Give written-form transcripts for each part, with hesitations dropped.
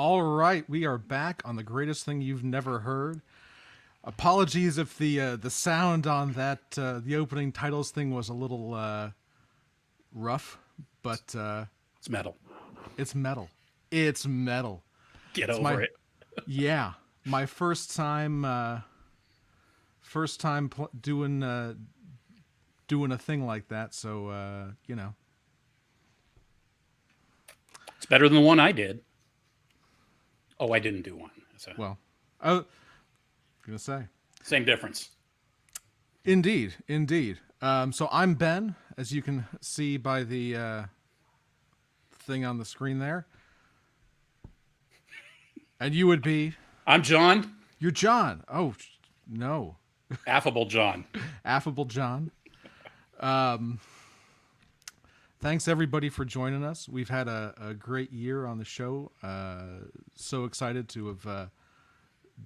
All right, we are back on the greatest thing you've never heard. Apologies if the sound on that the opening titles thing was a little rough, but It's metal. it's metal. It's metal. Get It's over my it. my first time doing a thing like that. So It's better than the one I did. Oh, I didn't do one. So, well, I was gonna say. same difference. Indeed, indeed. So I'm Ben, as you can see by the thing on the screen there, and you would be. I'm John. You're John. Oh no, Affable John. affable John. Thanks everybody for joining us. We've had a great year on the show. So excited to have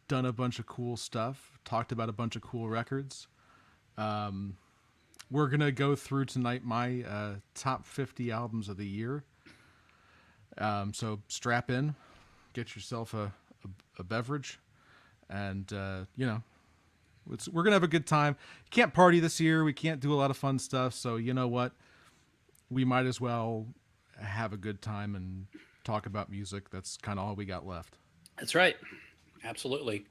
done a bunch of cool stuff, talked about a bunch of cool records. We're gonna go through tonight my top 50 albums of the year. So strap in, get yourself a beverage, and we're gonna have a good time. Can't party this year. We can't do a lot of fun stuff. So you know what? We might as well have a good time and talk about music. That's kind of all we got left. That's right. Absolutely.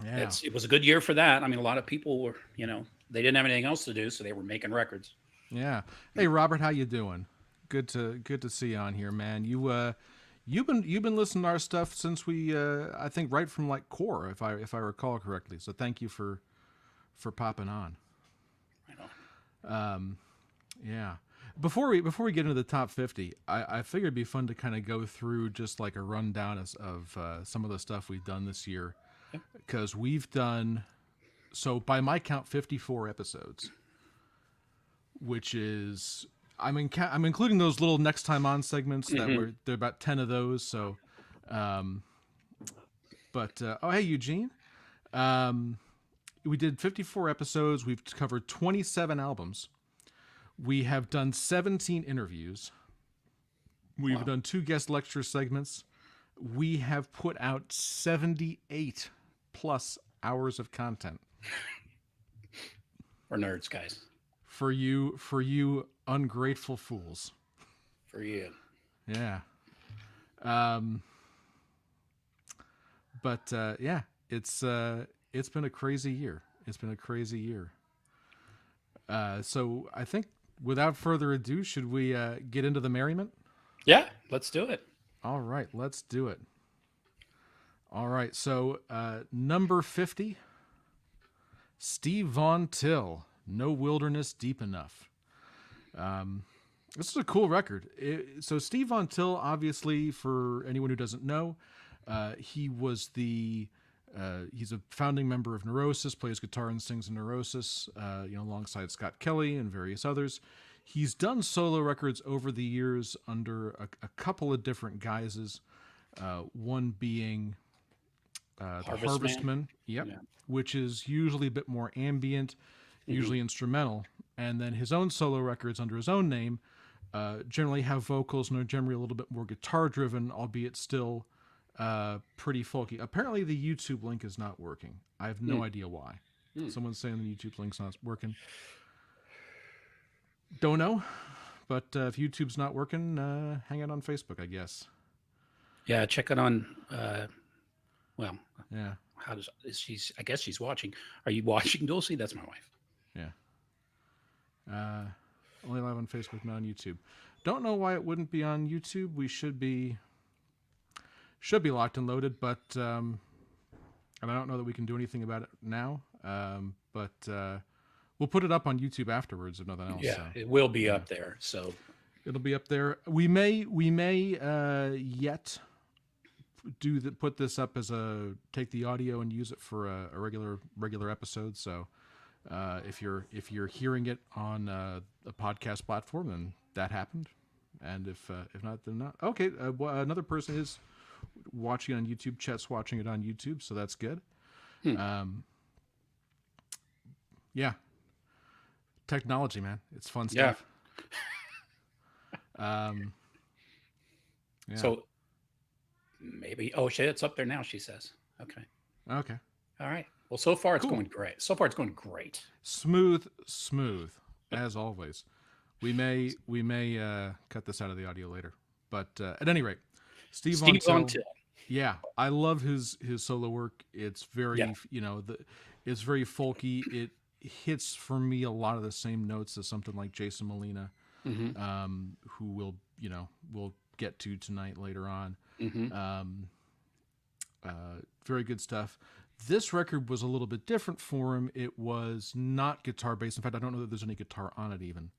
Yeah. It was a good year for that. I mean, a lot of people were, they didn't have anything else to do, so they were making records. Yeah. Hey Robert, how you doing? Good to see you on here, man. You've been listening to our stuff since we I think right from like core, if I recall correctly. So thank you for popping on. I know. Yeah. Before we get into the top 50, I figured it'd be fun to kind of go through just like a rundown of some of the stuff we've done this year, because we've done, so by my count, 54 episodes, which is I'm including those little next time on segments that were there are about 10 of those. So, oh hey Eugene, we did 54 episodes. We've covered 27 albums. We have done 17 interviews. We've done 2 guest lecture segments. We have put out 78 plus hours of content. We're nerds, guys. For you ungrateful fools. For you. Yeah. Yeah, it's been a crazy year. So I think without further ado, should we get into the merriment? Yeah, let's do it. All right, let's do it. All right, so number 50, Steve Von Till, No Wilderness Deep Enough. This is a cool record. So Steve Von Till, obviously, for anyone who doesn't know, he was he's a founding member of Neurosis, plays guitar and sings in Neurosis, alongside Scott Kelly and various others. He's done solo records over the years under a couple of different guises. One being the Harvestman, Yeah. which is usually a bit more ambient, usually instrumental. And then his own solo records under his own name generally have vocals and are generally a little bit more guitar driven, albeit still pretty folky. Apparently the YouTube link is not working. I have no idea why. Someone's saying the YouTube link's not working. Don't know, but if YouTube's not working, hang out on Facebook, I guess. Yeah, check it on. Yeah. I guess she's watching. Are you watching, Dulcie? That's my wife. Yeah. Only live on Facebook, not on YouTube. Don't know why it wouldn't be on YouTube. We should be locked and loaded, but and I don't know that we can do anything about it now. But we'll put it up on YouTube afterwards, if nothing else. Yeah, so. it will be up there. So it'll be up there. We may yet put this up as take the audio and use it for a regular episode. So if you're hearing it on a podcast platform, then that happened, and if not, then not. Okay, another person is watching on YouTube. Chet's watching it on YouTube, so that's good. Yeah, technology, man, it's fun stuff. Yeah. Yeah. So Maybe. Oh shit, it's up there now. She says. Okay. Okay. All right. Well, so far it's Cool. going great. So far it's going great. Smooth, as always. We may cut this out of the audio later, but at any rate, Steve Von Til. Yeah, I love his solo work. It's very it's very folky. It hits for me a lot of the same notes as something like Jason Molina, who we'll get to tonight later on. Very good stuff. This record was a little bit different for him. It was not guitar based. In fact, I don't know that there's any guitar on it even.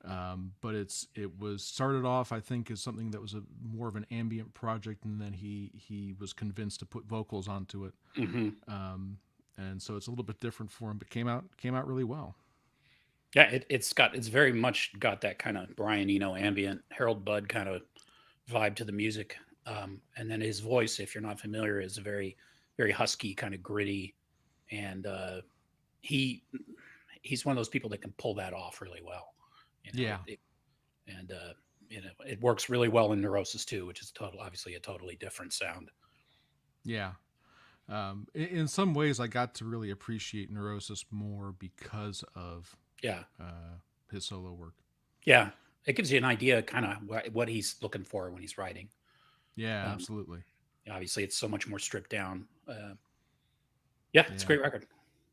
But it was started off, I think, as something that was more of an ambient project, and then he was convinced to put vocals onto it. And so it's a little bit different for him, but came out really well. Yeah, it's very much got that kind of Brian Eno ambient Harold Budd kind of vibe to the music. And then his voice, if you're not familiar, is a very, very husky, kind of gritty, and he's one of those people that can pull that off really well. It works really well in Neurosis too, which is obviously a totally different sound. Yeah. In some ways, I got to really appreciate Neurosis more because of his solo work. Yeah, it gives you an idea kind of what he's looking for when he's writing. Yeah, absolutely. Obviously, it's so much more stripped down. It's a great record.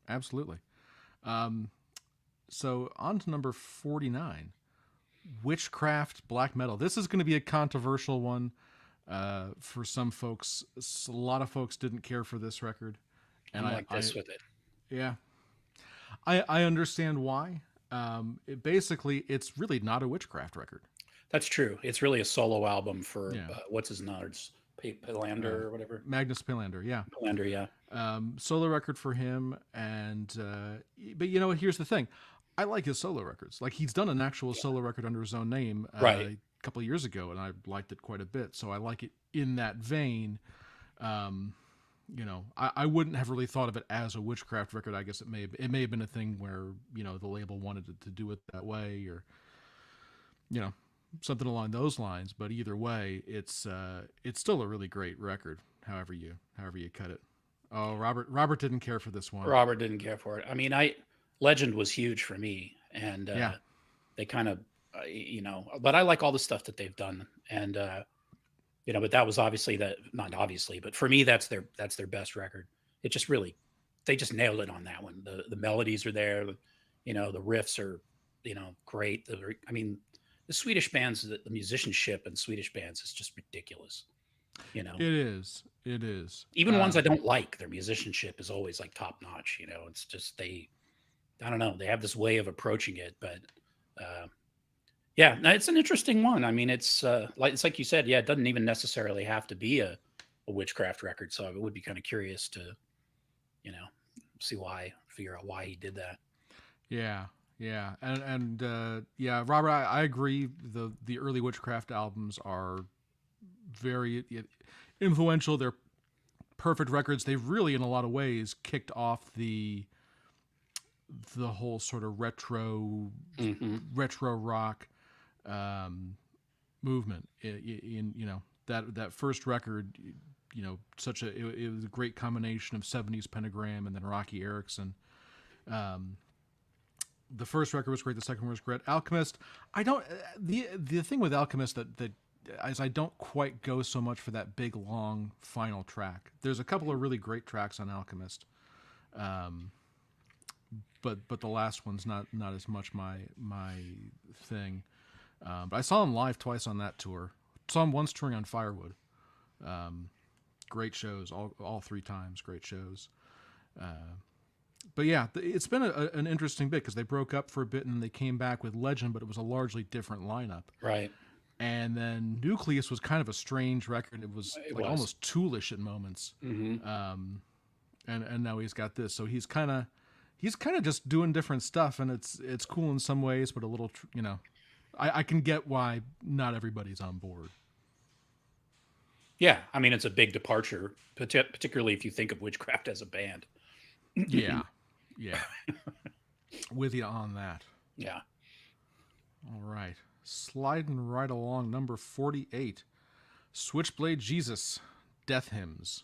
Absolutely. So on to number 49, Witchcraft Black Metal. This is going to be a controversial one for some folks. A lot of folks didn't care for this record, and I'm like this with it. Yeah, I understand why. It's really not a Witchcraft record. That's true. It's really a solo album for what's his nuts, Palander or whatever. Magnus Palander, yeah. Palander, yeah. Solo record for him, and but here's the thing. I like his solo records. Like, he's done an actual solo record under his own name a couple of years ago, and I liked it quite a bit. So I like it in that vein. I wouldn't have really thought of it as a Witchcraft record. I guess it may have been a thing where the label wanted to do it that way, or something along those lines. But either way, it's still a really great record. However you cut it. Oh, Robert didn't care for this one. Robert didn't care for it. I mean, Legend was huge for me, and they kind of, but I like all the stuff that they've done, and but that was not obviously, but for me, that's their best record. It just they just nailed it on that one. The melodies are there, the riffs are, great. The Swedish bands, the musicianship in Swedish bands is just ridiculous. It is. Even ones I don't like, their musicianship is always like top notch. It's just I don't know. They have this way of approaching it, but it's an interesting one. I mean, it's like you said, it doesn't even necessarily have to be a Witchcraft record. So I would be kind of curious to, figure out why he did that. Yeah. And Robert, I agree. The early Witchcraft albums are very influential. They're perfect records. They've really, in a lot of ways, kicked off the whole sort of retro rock movement. In that first record, it was a great combination of 70s Pentagram and then Rocky Erickson. The first record was great. The second one was great. Alchemist, the thing with Alchemist that is I don't quite go so much for that big long final track. There's a couple of really great tracks on Alchemist. But the last one's not as much my thing. But I saw him live twice on that tour. Saw him once touring on Firewood. Great shows, all three times. Great shows. But yeah, it's been an interesting bit because they broke up for a bit and then they came back with Legend, but it was a largely different lineup. Right. And then Nucleus was kind of a strange record. It was almost Toolish at moments. Mm-hmm. And now he's got this, so he's kind of just doing different stuff, and it's cool in some ways, but a little, I can get why not everybody's on board. Yeah, I mean, it's a big departure, particularly if you think of Witchcraft as a band. Yeah. With you on that. Yeah. All right. Sliding right along, number 48, Switchblade Jesus, Death Hymns.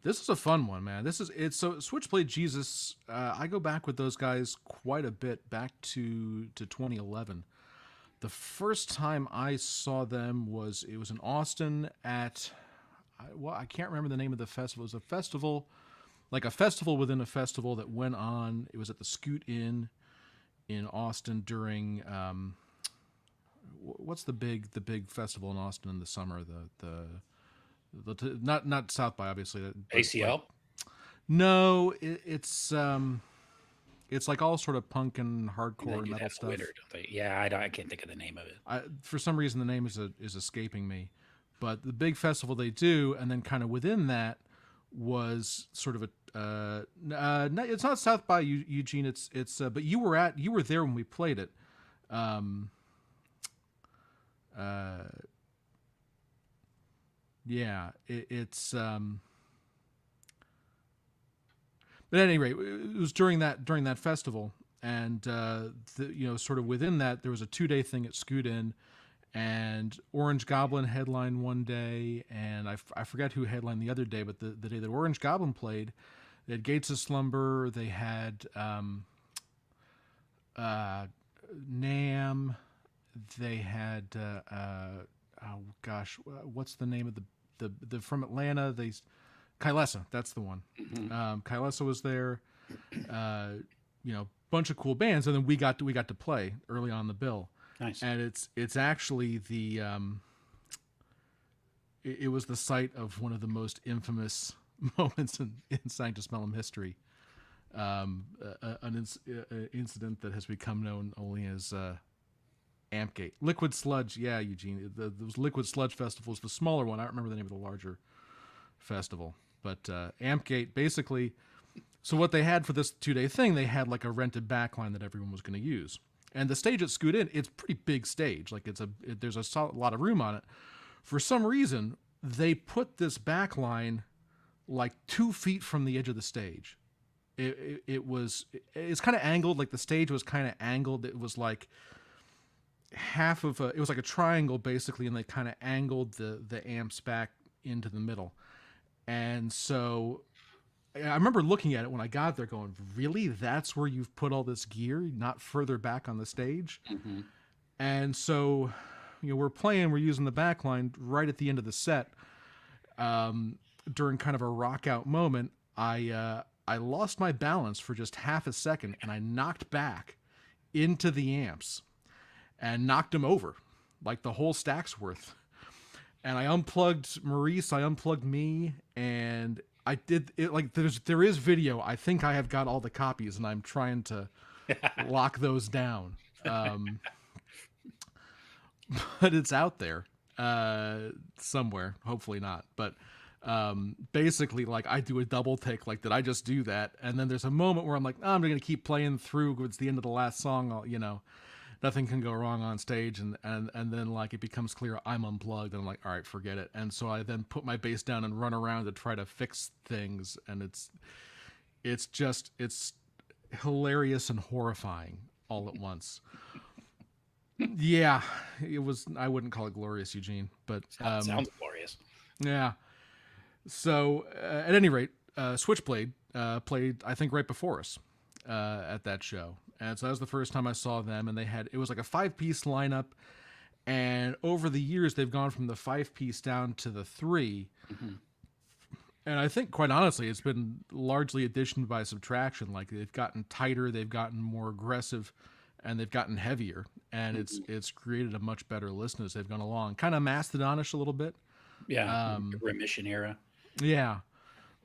This is a fun one, man. So Switchblade Jesus. I go back with those guys quite a bit, back to 2011. The first time I saw them was in Austin at, I can't remember the name of the festival. It was a festival, like a festival within a festival that went on. It was at the Scoot Inn in Austin during what's the big festival in Austin in the summer? The not South by, obviously. ACL. Like, no, it's like all sort of punk and hardcore and metal stuff. Winter, don't they? Yeah, I can't think of the name of it. For some reason, the name is escaping me. But the big festival they do, and then kind of within that was sort of a. It's not South by Eugene. It's. But you were there when we played it. Yeah, it's. But at any rate, it was during that festival, and sort of within that, there was a 2-day thing at Scoot Inn, and Orange Goblin headlined one day, and I forgot who headlined the other day, but the day that Orange Goblin played, they had Gates of Slumber, they had Nam, they had what's the name of the from Atlanta? Kylesa, that's the one. Mm-hmm. Kylesa was there. Bunch of cool bands, and then we got to play early on the bill. Nice. And it's actually the it was the site of one of the most infamous moments in Sanctus Mellum history. An incident that has become known only as Ampgate. Liquid Sludge, yeah, Eugene. Those Liquid Sludge festivals, the smaller one. I don't remember the name of the larger festival. But Ampgate, basically, so what they had for this 2-day thing, they had like a rented backline that everyone was going to use. And the stage at Scoot Inn, it's a pretty big stage. Like there's a lot of room on it. For some reason, they put this backline like 2 feet from the edge of the stage. It's kind of angled, like the stage was kind of angled. It was like it was like a triangle basically, and they kind of angled the amps back into the middle. And so I remember looking at it when I got there going, really? That's where you've put all this gear, not further back on the stage? Mm-hmm. And so, we're using the back line right at the end of the set. During kind of a rock out moment, I lost my balance for just half a second, and I knocked back into the amps and knocked them over, like the whole stack's worth. And I unplugged Maurice, I unplugged me, and I did it like there is video. I think I have got all the copies, and I'm trying to lock those down. But it's out there somewhere. Hopefully not. But basically, like, I do a double take. Like, did I just do that? And then there's a moment where I'm like, I'm going to keep playing through. It's the end of the last song. Nothing can go wrong on stage, and then like it becomes clear I'm unplugged, and I'm like, all right, forget it. And so I then put my bass down and run around to try to fix things, and it's hilarious and horrifying all at once. Yeah, it was. I wouldn't call it glorious, Eugene, but sounds glorious. Yeah. So at any rate, Switchblade played, I think, right before us at that show. And so that was the first time I saw them, and it was like a 5-piece lineup, and over the years they've gone from the 5-piece down to the 3. Mm-hmm. And I think, quite honestly, it's been largely addition by subtraction. Like, they've gotten tighter, they've gotten more aggressive, and they've gotten heavier, and it's created a much better listen as they've gone along. Kind of Mastodonish a little bit. Yeah, Remission era. Yeah.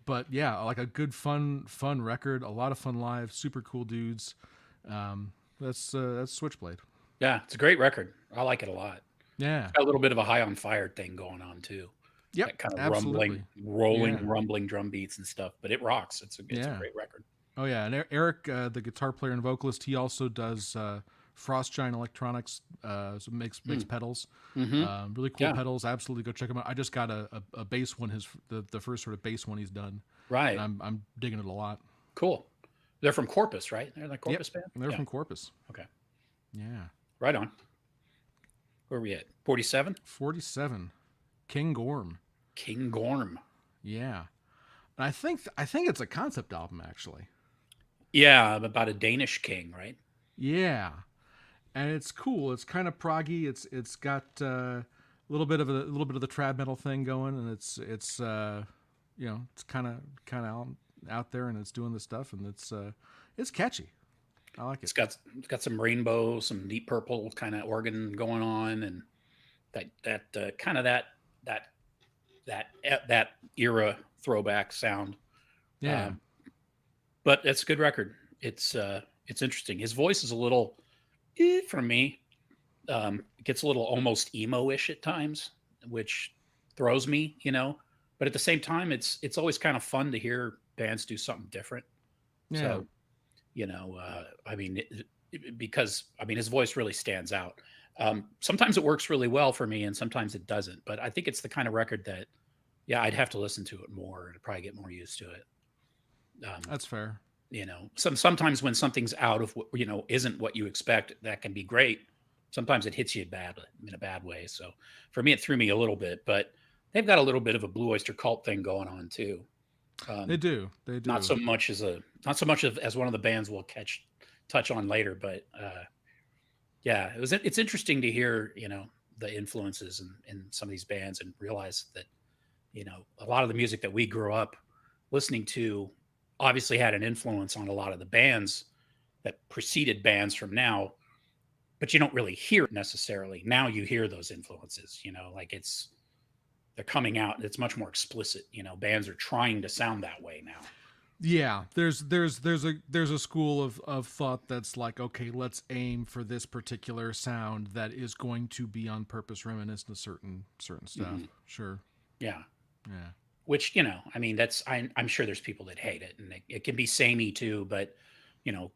But yeah, like a good fun record, a lot of fun live, super cool dudes. That's Switchblade. Yeah, it's a great record. I like it a lot. Yeah, it's got a little bit of a High on Fire thing going on too. Yep, that kind of absolutely. rumbling drum beats and stuff. But it rocks. It's a great record. Oh yeah, and Eric, the guitar player and vocalist, he also does Frost Giant Electronics. So makes pedals. Mm-hmm. Really cool pedals. Absolutely, go check him out. I just got a bass one. The first sort of bass one he's done. Right. And I'm digging it a lot. Cool. They're from Corpus, right? They're the Corpus band? They're from Corpus. Okay. Yeah. Right on. Where are we at? 47? 47. King Gorm. King Gorm. Yeah. And I think it's a concept album actually. Yeah, about a Danish king, right? Yeah. And it's cool. It's kind of proggy. It's got a little bit of the trad metal thing going, and it's it's kind of out there, and it's doing the stuff, and it's catchy. I like it. It's got some rainbow, some deep purple kind of organ going on, and that kind of that era throwback sound. Yeah. But it's a good record. It's interesting. His voice is a little, for me, it gets a little almost emo-ish at times, which throws me, But at the same time, it's always kind of fun to hear bands do something different. Yeah. So, because his voice really stands out. Sometimes it works really well for me, and sometimes it doesn't. But I think it's the kind of record that, yeah, I'd have to listen to it more and probably get more used to it. That's fair. Sometimes when something's out of isn't what you expect, that can be great. Sometimes it hits you in a bad way. So for me, it threw me a little bit. But they've got a little bit of a Blue Oyster Cult thing going on too. They do. Not so much as one of the bands we'll touch on later, but yeah, it's interesting to hear the influences in some of these bands and realize that a lot of the music that we grew up listening to obviously had an influence on a lot of the bands that preceded bands from now, but you don't really hear it necessarily. Now you hear those influences, like they're coming out. It's much more explicit. Bands are trying to sound that way now. Yeah, there's a school of thought that's like, okay, let's aim for this particular sound that is going to be on purpose reminiscent of certain stuff. Mm-hmm. Sure. Yeah. Yeah. Which that's I'm sure there's people that hate it, and it can be samey too. But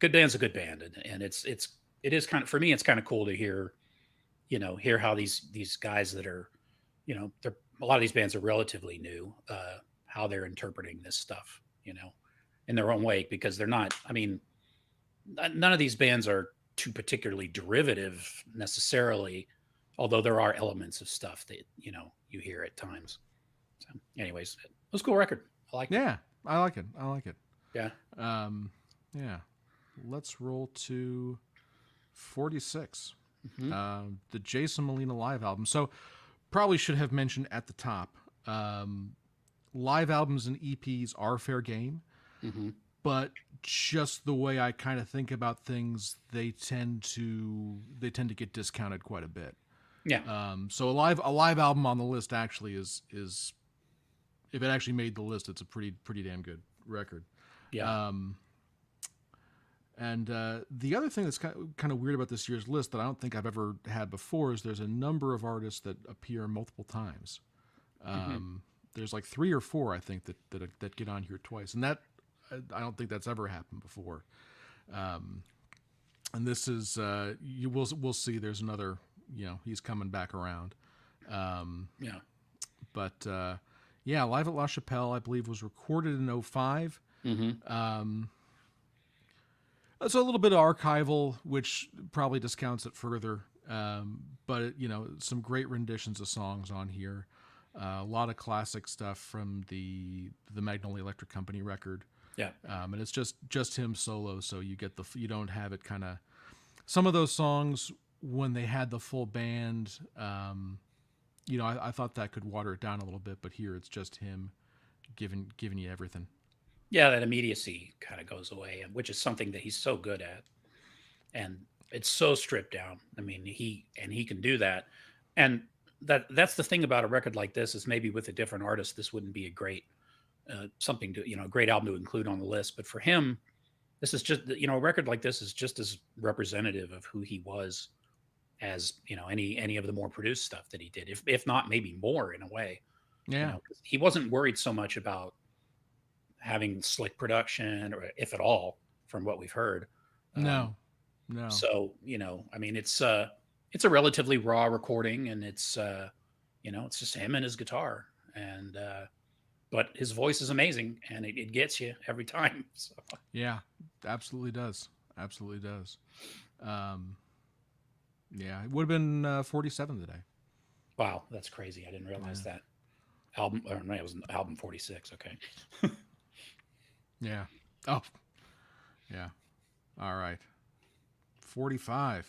good band's a good band, and it is kind of, for me, it's kind of cool to hear how these guys that are they're, a lot of these bands are relatively new, how they're interpreting this stuff in their own way, because they're not, none of these bands are too particularly derivative necessarily, although there are elements of stuff that you hear at times. So anyways, it was a cool record. I like it. Yeah, I like it. Yeah. Yeah. Let's roll to 46. Mm-hmm. The Jason Molina live album. So probably should have mentioned at the top, live albums and EPs are fair game, mm-hmm. but just the way I kind of think about things, they tend to get discounted quite a bit. Yeah. So a live album on the list actually is if it actually made the list, it's a pretty damn good record. Yeah. And the other thing that's kind of weird about this year's list that I don't think I've ever had before is there's a number of artists that appear multiple times. Mm-hmm. There's like 3 or 4, I think, that get on here twice, and that I don't think that's ever happened before. And this is we'll see. There's another, he's coming back around. Yeah. But Live at La Chapelle, I believe, was recorded in 2005. Mm-hmm. So a little bit of archival, which probably discounts it further. But some great renditions of songs on here. A lot of classic stuff from the Magnolia Electric Company record. Yeah. And it's just him solo, so you don't have it kind of, some of those songs when they had the full band, I thought that could water it down a little bit, but here it's just him giving you everything. Yeah, that immediacy kind of goes away, which is something that he's so good at, and it's so stripped down. He can do that, and that's the thing about a record like this is maybe with a different artist, this wouldn't be a great something to a great album to include on the list. But for him, this is just a record like this is just as representative of who he was as any of the more produced stuff that he did, if not maybe more in a way. Yeah, he wasn't worried so much about having slick production, or if at all, from what we've heard. No. So it's a relatively raw recording, and it's it's just him and his guitar, and but his voice is amazing, and it gets you every time. So. Yeah, absolutely does. Yeah, it would have been 47 today. Wow, that's crazy. I didn't realize that. album. Or no, it was album 46. Okay. Yeah. Oh, yeah. All right. 45.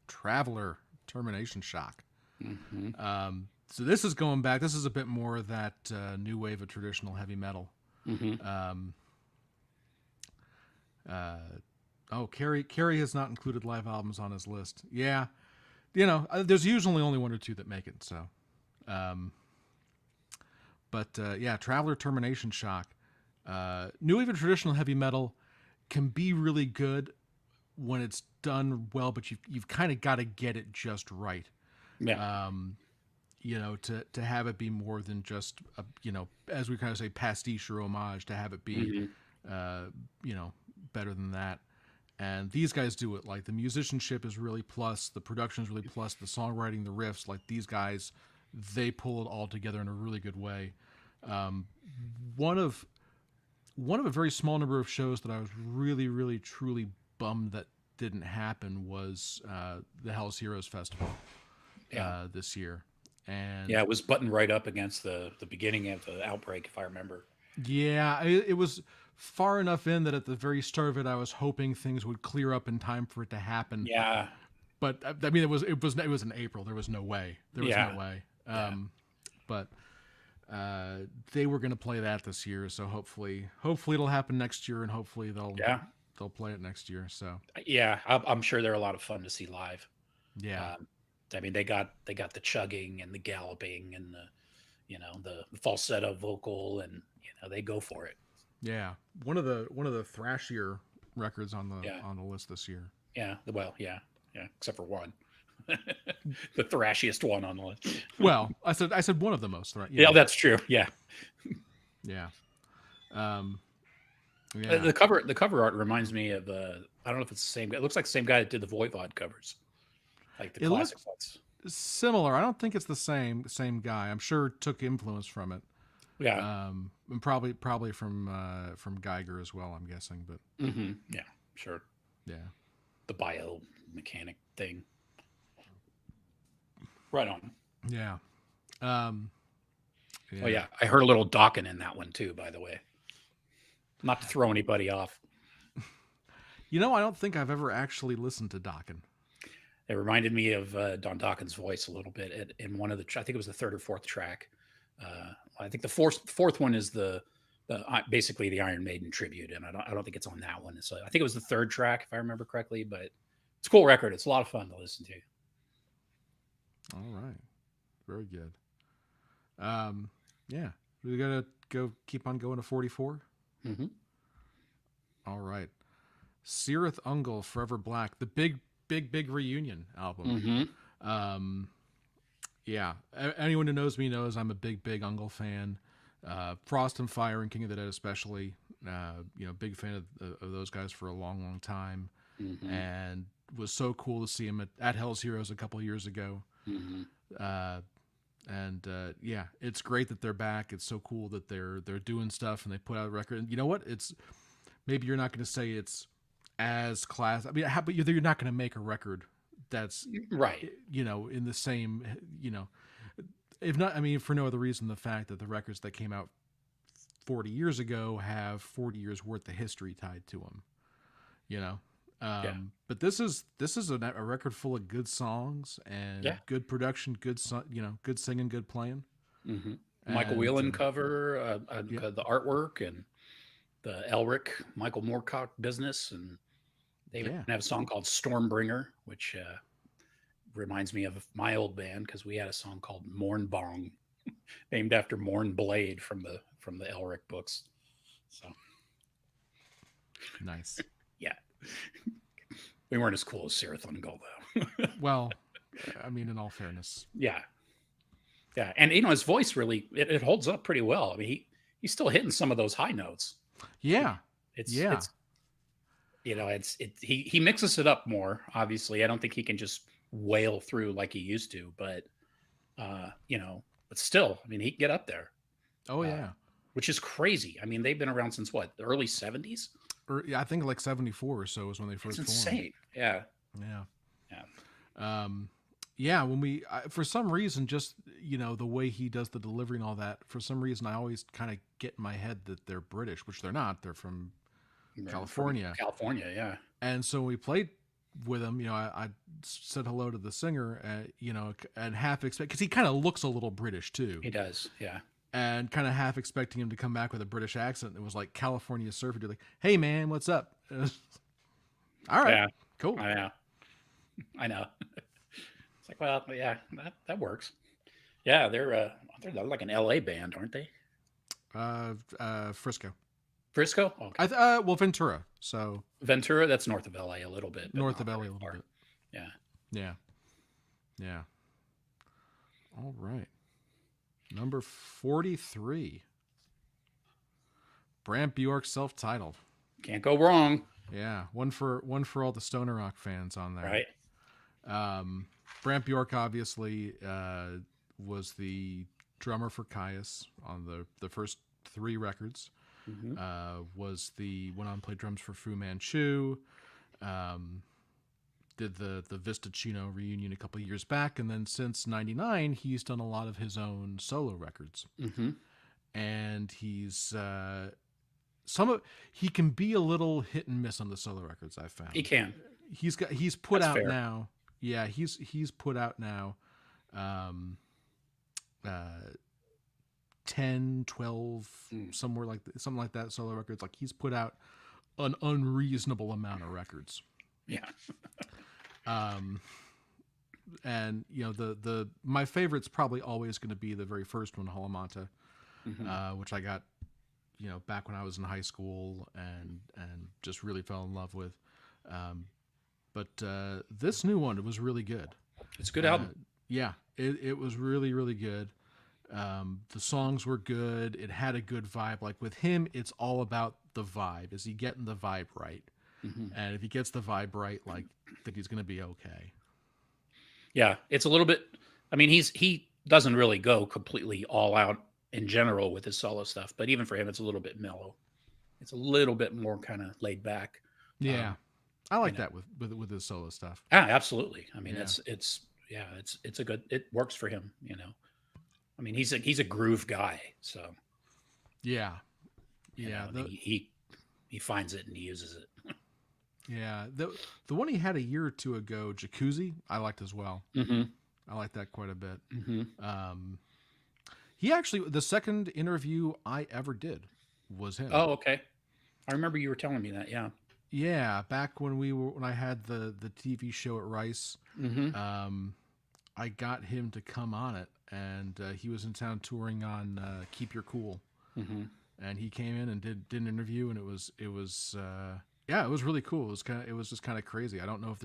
Traveler, Termination Shock. Mm-hmm. So this is going back. This is a bit more of that new wave of traditional heavy metal. Mm-hmm. Carrie has not included live albums on his list. Yeah, there's usually only one or two that make it. So, yeah, Traveler, Termination Shock. New wave of traditional heavy metal can be really good when it's done well, but you've kind of got to get it just right. Yeah. To have it be more than just a, as we kind of say, pastiche or homage, to have it be, better than that. And these guys do it. Like, the musicianship is really plus, the production is really plus, the songwriting, the riffs. Like, these guys, they pull it all together in a really good way. One of a very small number of shows that I was really, really, truly bummed that didn't happen was the Hell's Heroes Festival this year. And yeah, it was buttoned right up against the beginning of the outbreak, if I remember. Yeah, it was far enough in that at the very start of it, I was hoping things would clear up in time for it to happen. Yeah, but I mean, it was in April. There was no way. No way. But they were going to play that this year, so hopefully it'll happen next year, and hopefully they'll play it next year. So yeah, I'm sure they're a lot of fun to see live. Yeah. I mean, they got the chugging and the galloping and the falsetto vocal, and they go for it. Yeah, one of the thrashier records on the list this year. Yeah, well, yeah, except for one, the thrashiest one on the list. Well, I said one of the most. Yeah, that's true. Yeah, yeah. The cover art reminds me of I don't know if it's the same guy. It looks like the same guy that did the Voivod covers. Like the classic ones. Similar. I don't think it's the same guy. I'm sure it took influence from it. Yeah. And probably from Geiger as well, I'm guessing. But yeah, sure. Yeah. The biomechanic thing. Right on. Yeah. Oh yeah, I heard a little Dokken in that one too, by the way. Not to throw anybody off. I don't think I've ever actually listened to Dokken. It reminded me of Don Dokken's voice a little bit in one of the. I think it was the third or fourth track. I think the fourth one is the basically the Iron Maiden tribute, and I don't think it's on that one. So I think it was the third track, if I remember correctly. But it's a cool record. It's a lot of fun to listen to. All right, very good. Yeah, we gotta keep on going to 44. Mm-hmm. All right, Cirith Ungol, Forever Black, the big reunion album. Mm-hmm. Yeah, anyone who knows me knows I'm a big Ungol fan. Frost and Fire and King of the Dead especially. Big fan of those guys for a long time. Mm-hmm. And was so cool to see him at Hell's Heroes a couple years ago. Mm-hmm. Yeah, it's great that they're back. It's so cool that they're doing stuff and they put out a record. And you know what? It's maybe you're not going to say it's as class. I mean, but you're not going to make a record that's right. In the same. If not, I mean, for no other reason, the fact that the records that came out 40 years ago have 40 years worth of history tied to them. But this is a record full of good songs and good production, good singing, good playing. Mm-hmm. Michael Whelan cover, the artwork, and the Elric Michael Moorcock business, and they have a song called Stormbringer, which reminds me of my old band because we had a song called Mornbong, named after Morn Blade from the Elric books. So nice. Yeah. We weren't as cool as Cirith Ungol, though. Well, I mean, in all fairness. Yeah. Yeah. And, his voice really, it holds up pretty well. I mean, he's still hitting some of those high notes. Yeah. He mixes it up more, obviously. I don't think he can just wail through like he used to, but, but still, I mean, he can get up there. Oh, yeah. Which is crazy. I mean, they've been around since what, the early 70s? I think like 74 or so was when they first formed. Insane. Yeah. Yeah. Yeah. Yeah, when for some reason, just the way he does the delivery and all that, for some reason, I always kind of get in my head that they're British, which they're not. They're from California. From California, yeah. And so when we played with him, I said hello to the singer, and half expect, because he kind of looks a little British too. He does, yeah. And kind of half expecting him to come back with a British accent. It was like California surfer, like, "Hey man, what's up?" All right, yeah. Cool. I know. It's like, well, yeah, that works. Yeah, they're like an LA band, aren't they? Frisco. Frisco? Okay. Well, Ventura. So Ventura, that's north of LA a little bit. North of LA a little bit. Yeah. Yeah. All right. Number 43. Brant Bjork, self-titled. Can't go wrong. Yeah, one for all the stoner rock fans on there. Right. Brant Bjork obviously was the drummer for Caius on the first 3 records. Mm-hmm. Went on to play drums for Fu Manchu. Did the Vista Chino reunion a couple of years back, and then since '99 he's done a lot of his own solo records. Mm-hmm. And he's he can be a little hit and miss on the solo records, I've found. He can. He's put That's out fair. now. Yeah, he's put out now 10, 12, something like that solo records. Like, he's put out an unreasonable amount of records. Yeah. And my favorite's probably always going to be the very first one, Halamata, which I got back when I was in high school and just really fell in love with. But this new one, it was really good. It's a good album. Yeah, it was really, really good. The songs were good. It had a good vibe. Like, with him, it's all about the vibe. Is he getting the vibe right? Mm-hmm. And if he gets the vibe right, like, that, he's going to be okay. Yeah, it's a little bit. I mean, he doesn't really go completely all out in general with his solo stuff, but even for him, it's a little bit mellow. It's a little bit more kind of laid back. Yeah, I like that with his solo stuff. Yeah, absolutely. I mean, it's a good. It works for him. I mean, he's a groove guy. So yeah. He finds it and he uses it. Yeah, the one he had a year or two ago, Jacuzzi, I liked as well. Mm-hmm. I liked that quite a bit. Mm-hmm. He actually, the second interview I ever did was him. Oh, okay. I remember you were telling me that. Yeah. Yeah, back when I had the TV show at Rice, I got him to come on it, and he was in town touring on Keep Your Cool, and he came in and did an interview, and it was really cool. It was just kind of crazy. I don't know if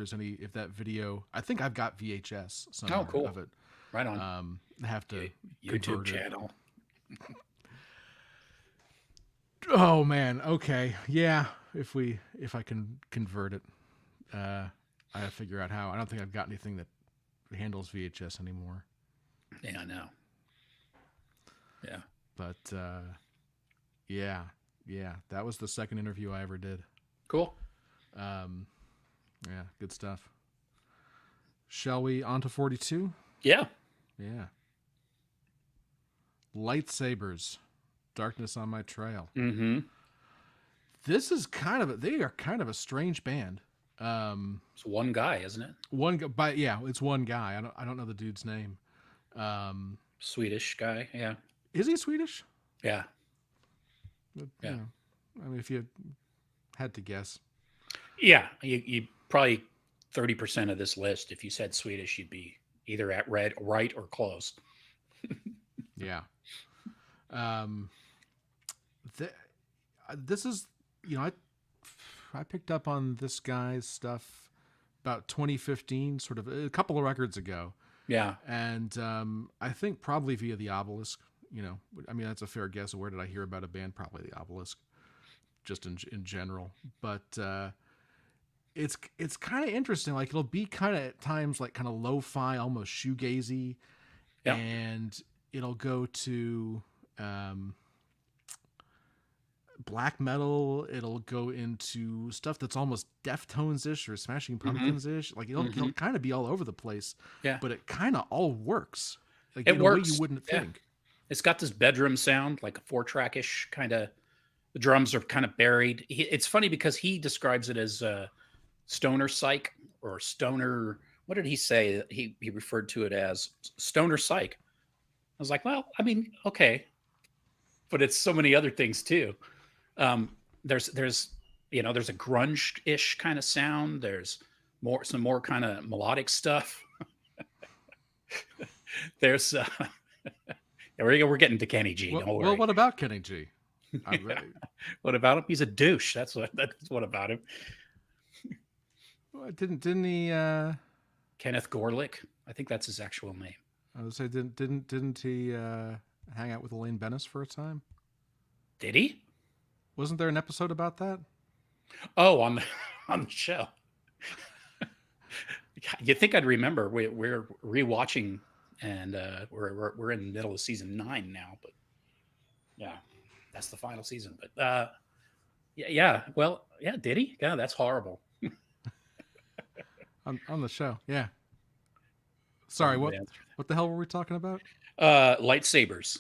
that video. I think I've got VHS somewhere cool. of it. Right on. I have to YouTube channel. Oh man. Okay. Yeah. If I can convert it, I gotta figure out how. I don't think I've got anything that handles VHS anymore. Yeah, I know. Yeah. But yeah, that was the second interview I ever did. Cool. Yeah, good stuff. Shall we on to 42? Yeah. Yeah. Lightsabres, Darkness on My Trail. Mm-hmm. This is they are kind of a strange band. It's one guy, isn't it? It's one guy. I don't know the dude's name. Swedish guy. Yeah. Is he Swedish? Yeah. Yeah. I mean, if you had to guess. Yeah, you probably 30% of this list. If you said Swedish, you'd be either at right or close. Yeah. This is, I picked up on this guy's stuff about 2015, sort of a couple of records ago. Yeah. And I think probably via the Obelisk. I mean, that's a fair guess. Where did I hear about a band? Probably the Obelisk, just in general. But it's kind of interesting. Like, it'll be kind of at times like kind of lo-fi, almost shoegazy, and it'll go to black metal. It'll go into stuff that's almost Deftones-ish or Smashing Pumpkins-ish. Like it'll kind of be all over the place. Yeah. But it kind of all works. Like It in works. a way you wouldn't Yeah. think. It's got this bedroom sound, like a 4-track-ish kind of. The drums are kind of buried. It's funny because he describes it as stoner psych or stoner. What did he say? He referred to it as stoner psych. I was like, well, I mean, okay, but it's so many other things too. There's you know, there's a grunge-ish kind of sound. There's some more kind of melodic stuff. There's we're getting to Kenny G. Don't worry. Well, what about Kenny G? What about him? He's a douche. That's what about him. Didn't he? Kenneth Gorlick. I think that's his actual name. I would say didn't he hang out with Elaine Bennis for a time? Did he? Wasn't there an episode about that? Oh, on the show. You'd think I'd remember. We're rewatching, and we're in the middle of season 9 now. But yeah, that's the final season. But yeah. Well, yeah. Did he? Yeah, that's horrible. on the show, yeah. Sorry, what the hell were we talking about? Lightsabres.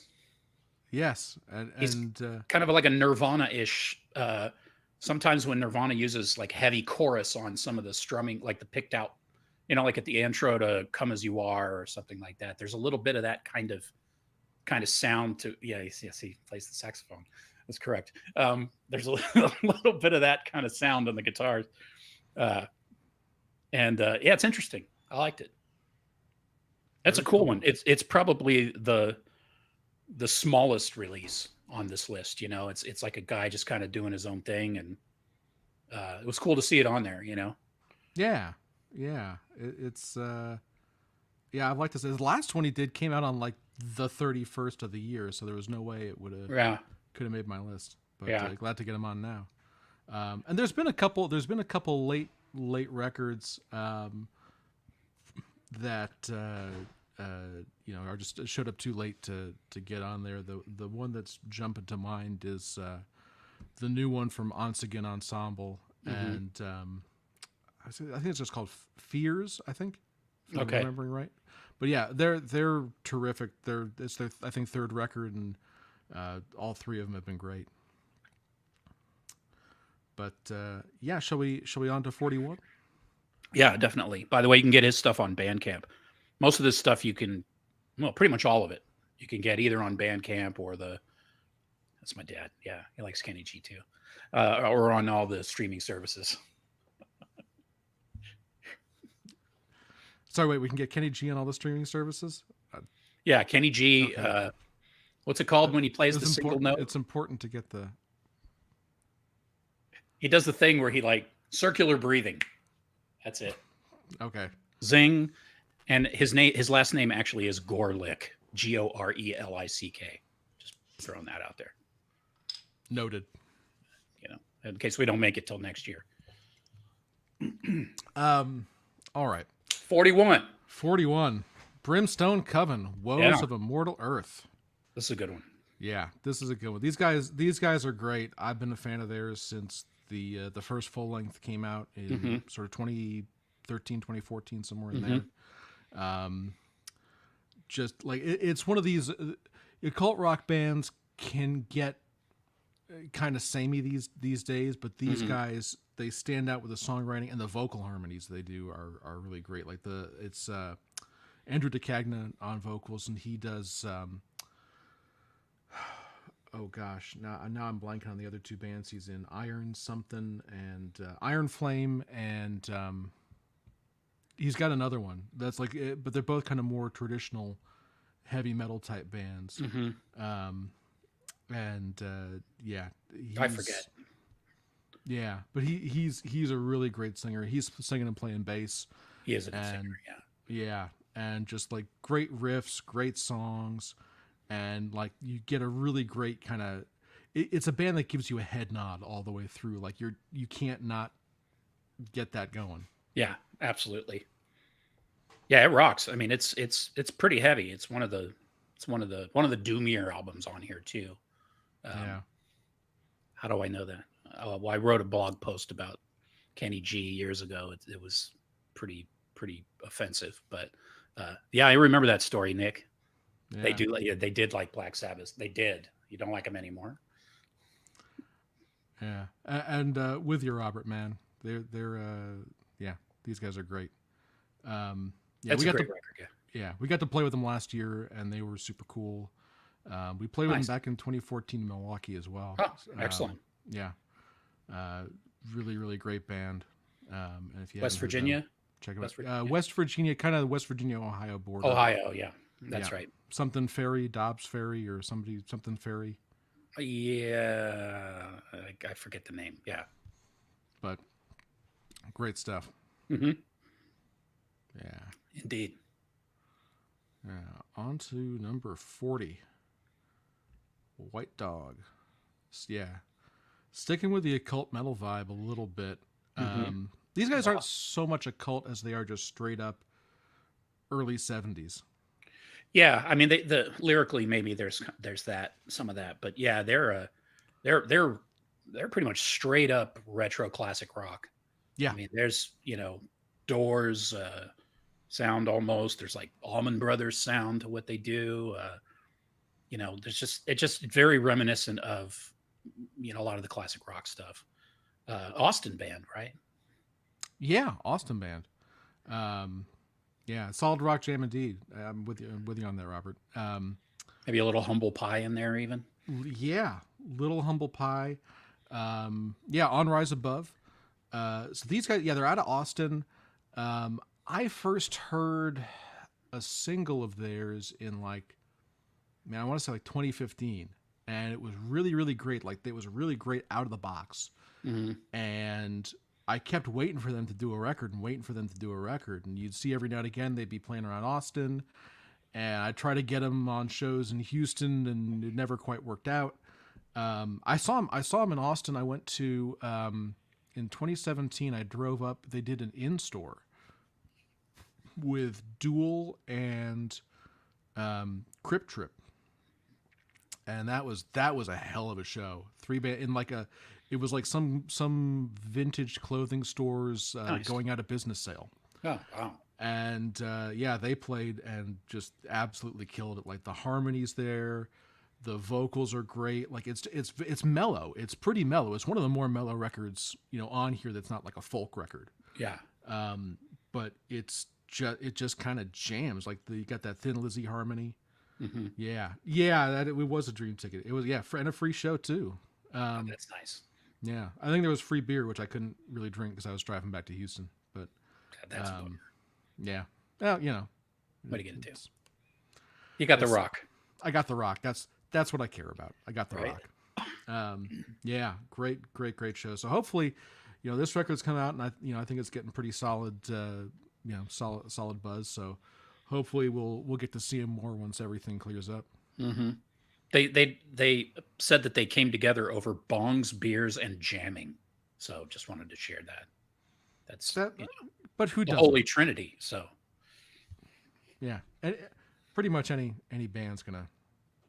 Yes, and kind of like a Nirvana-ish. Sometimes when Nirvana uses like heavy chorus on some of the strumming, like the picked out, you know, like at the intro to "Come as You Are" or something like that. There's a little bit of that kind of sound to. Yes, he plays the saxophone. That's correct. There's a little bit of that kind of sound on the guitars, and yeah, it's interesting. I liked it. That's a cool one. It's probably the smallest release on this list. You know, it's like a guy just kind of doing his own thing, and it was cool to see it on there. You know. Yeah. It's yeah, I've liked this. His last one he did came out on like the 31st of the year, so there was no way it would have could have made my list. But glad to get him on now. And there's been a couple late records that you know, are just showed up too late to get on there. The one that's jumping to mind is the new one from Once Again Ensemble, and I think it's just called Fears. I think, if I'm remembering right. But yeah, they're terrific. It's their I think third record, and all three of them have been great. But yeah, shall we on to 41? Yeah, definitely. By the way, you can get his stuff on Bandcamp. Most of this stuff you can, well, pretty much all of it, you can get either on Bandcamp or that's my dad. Yeah, he likes Kenny G too. Or on all the streaming services. Sorry, wait, we can get Kenny G on all the streaming services? Yeah, Kenny G. Okay. What's it called when he plays the single note? It's important to get the... He does the thing where he like circular breathing. That's it. Okay. Zing. And his last name actually is Gorlick. Gorelick. Just throwing that out there. Noted. You know, in case we don't make it till next year. All right. 41. Brimstone Coven. Woes of Immortal Earth. This is a good one. Yeah, this is a good one. These guys are great. I've been a fan of theirs since the first full length came out in sort of 2013, 2014, somewhere in there. Just like it's one of these occult rock bands can get kind of samey these days, but these guys, they stand out with the songwriting, and the vocal harmonies they do are really great. Like it's Andrew DeCagna on vocals, and he does oh gosh, now I'm blanking on the other two bands he's in. Iron something and Iron Flame, and he's got another one that's like, but they're both kind of more traditional heavy metal type bands. Yeah, I forget. Yeah, but he's a really great singer. He's singing and playing bass. He is a good singer. Yeah, and just like great riffs, great songs. And like you get a really great kind of, it's a band that gives you a head nod all the way through. Like you can't not get that going. Yeah, absolutely. Yeah, it rocks. I mean, it's pretty heavy. It's one of the doomier albums on here too. Yeah. How do I know that? Well, I wrote a blog post about Kenny G years ago. It was pretty offensive, but yeah, I remember that story, Nick. Yeah. They did like Black Sabbath. They did. You don't like them anymore? Yeah. And with you, Robert, man, they're yeah, these guys are great. Yeah, That's a great record. Yeah, we got to play with them last year, and they were super cool. We played with them back in 2014 in Milwaukee as well. Oh, excellent. Yeah, really great band. And if you West Virginia, check it out. West Virginia, kind of the West Virginia Ohio border. Ohio, yeah, that's right. Something Ferry, Dobbs Ferry, or something Ferry. Yeah, I forget the name. Yeah, but great stuff. Mm-hmm. Yeah, indeed. Yeah, on to number 40. White Dog. Yeah. Sticking with the occult metal vibe a little bit. Mm-hmm. These guys aren't so much occult as they are just straight up early 70s. Yeah, I mean, the lyrically maybe there's that, some of that, but yeah, they're pretty much straight up retro classic rock. Yeah, I mean, there's Doors sound almost. There's like Allman Brothers sound to what they do. There's just very reminiscent of a lot of the classic rock stuff. Austin band, right? Yeah, Austin band. Yeah, solid rock jam indeed. I'm with you on that, Robert. Maybe a little Humble Pie in there, even. Yeah, little Humble Pie. Yeah, On Rise Above. So these guys, yeah, they're out of Austin. I first heard a single of theirs in I want to say 2015, and it was really great. Like, it was really great out of the box. Mm-hmm. And I kept waiting for them to do a record, and you'd see every now and again they'd be playing around Austin, and I try to get them on shows in Houston, and it never quite worked out. I saw them in Austin. I went to in 2017. I drove up. They did an in-store with Duel and Crypt Trip, and that was a hell of a show. 3-band in it was like some vintage clothing stores nice. Going out of business sale. Oh, wow. And yeah, they played and just absolutely killed it. Like, the harmonies there, the vocals are great. Like, it's mellow. It's pretty mellow. It's one of the more mellow records on here that's not like a folk record. Yeah. But it just kind of jams. Like, you got that Thin Lizzy harmony. Mm-hmm. Yeah. It was a dream ticket. It was, and a free show too. That's nice. Yeah, I think there was free beer, which I couldn't really drink because I was driving back to Houston. But that's yeah. Well, what are you gonna do? You got the rock. I got the rock. That's what I care about. I got the rock. Yeah, great show. So hopefully, this record's come out, and I think it's getting pretty solid. Solid buzz. So hopefully we'll get to see him more once everything clears up. Mm-hmm. They said that they came together over bongs, beers, and jamming. So just wanted to share that. That's but who doesn't? Holy Trinity. So yeah, pretty much any band's gonna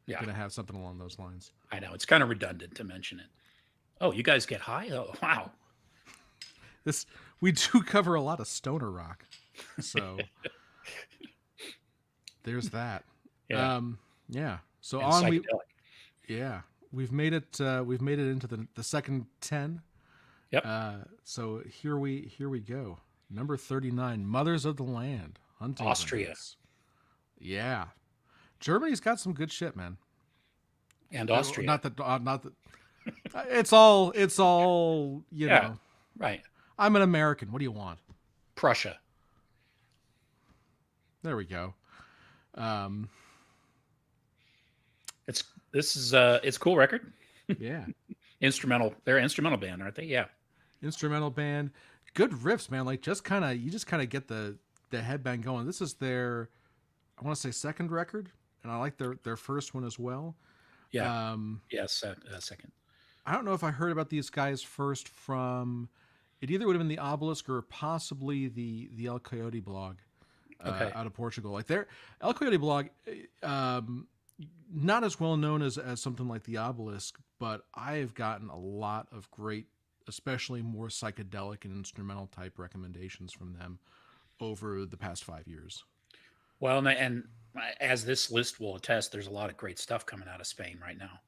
have something along those lines. I know, it's kind of redundant to mention it. Oh, you guys get high? Oh, wow. We do cover a lot of stoner rock, so there's that. Yeah. Yeah. So and we've made it into the second 10. Yep. So here we go. Number 39, Mothers of the Land, Hunting Austria. Grounds. Yeah. Germany's got some good shit, man. And Austria. Not that it's all you know. Right. I'm an American. What do you want? Prussia. There we go. It's a cool record. Yeah. Instrumental. They're an instrumental band, aren't they? Yeah. Instrumental band. Good riffs, man. Like, you just kind of get the headbang going. This is their, I want to say, second record, and I like their first one as well. Yeah. Yes. Second. I don't know if I heard about these guys first from, it either would have been the Obelisk or possibly the El Coyote blog out of Portugal. Like, their El Coyote blog, not as well known as something like the Obelisk, but I have gotten a lot of great, especially more psychedelic and instrumental type recommendations from them over the past 5 years. Well, and as this list will attest, there's a lot of great stuff coming out of Spain right now.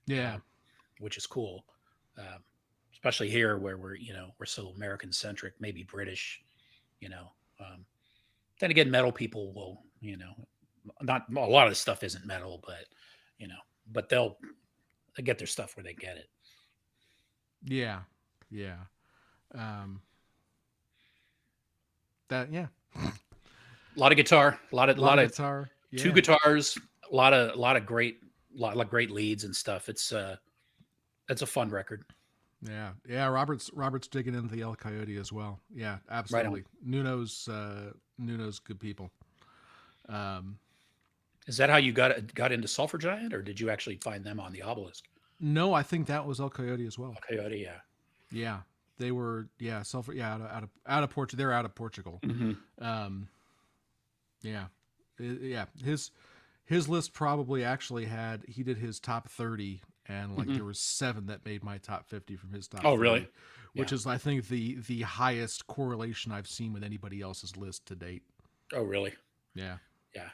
Yeah. Which is cool. Especially here where we're so American centric, maybe British, then again, metal people will, not a lot of this stuff isn't metal, but they'll get their stuff where they get it. Yeah. Yeah. A lot of guitar, a lot of guitar, yeah. 2 guitars, a lot of great leads and stuff. It's a fun record. Yeah. Robert's digging into the El Coyote as well. Yeah, absolutely. Nuno's good people. Is that how you got into Sulfur Giant, or did you actually find them on the Obelisk? No, I think that was El Coyote as well. El Coyote, yeah. Yeah, they were. Yeah, Sulfur. Yeah, out of Portugal. They're out of Portugal. Mm-hmm. Yeah. His list probably actually he did his top 30. And there were 7 that made my top 50 from his top 30. Oh, really? Which is, I think, the highest correlation I've seen with anybody else's list to date. Oh, really? Yeah. Yeah.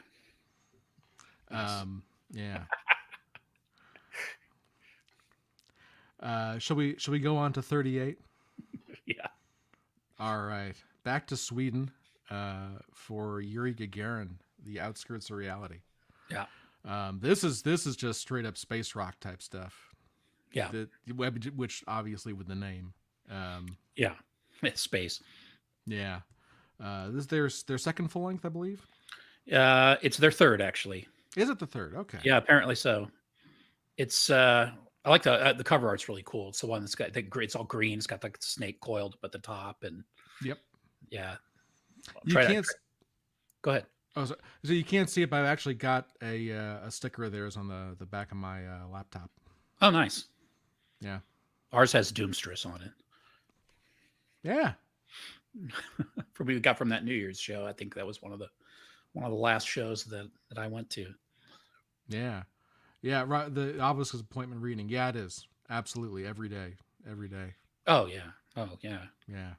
Yeah. Shall we go on to 38? Yeah. All right. Back to Sweden for Yuri Gagarin, The Outskirts of Reality. Yeah. This is just straight up space rock type stuff. Yeah. Which obviously with the name. Yeah. It's space. Yeah. This is their second full length, I believe. It's their third, actually. Is it the third? Okay. Yeah, apparently so. It's I like the cover art's really cool. It's the one that's got it's all green. It's got like the snake coiled up at the top, and yep. Yeah. Go ahead. Oh, so you can't see it, but I've actually got a sticker of theirs on the back of my laptop. Oh, nice. Yeah. Ours has Doomstress on it. Yeah. We got from that New Year's show. I think that was one of the last shows that I went to. Yeah. Yeah. Right. The Obelisk appointment reading. Yeah, it is. Absolutely. Every day. Oh, yeah. Oh, yeah. Yeah.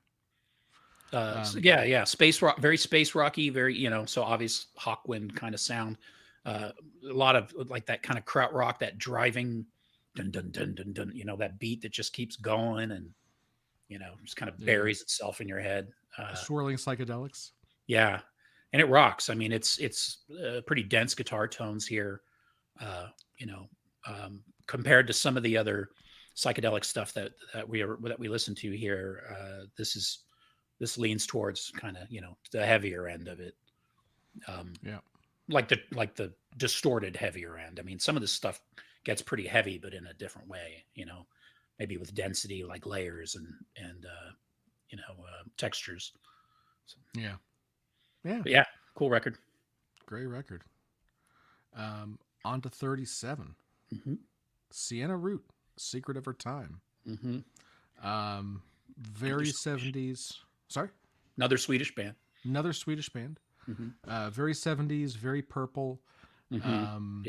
Space rock, very space rocky, very, so obvious Hawkwind kind of sound. A lot of like that kind of krautrock, that driving dun dun dun dun dun, that beat that just keeps going and just kind of buries itself in your head. Swirling psychedelics. Yeah, and it rocks. I mean, it's pretty dense guitar tones here. Compared to some of the other psychedelic stuff that we listen to here, this leans towards kind of the heavier end of it. Like the distorted heavier end. I mean, some of this stuff gets pretty heavy, but in a different way. Maybe with density, like layers and textures. So, yeah. Cool record. Great record. On to 37. Mm-hmm. Siena Root, Secret of Her Time. Mm-hmm. Very 70s. Sorry? Another Swedish band. Mm-hmm. Very 70s, very purple. Mm-hmm.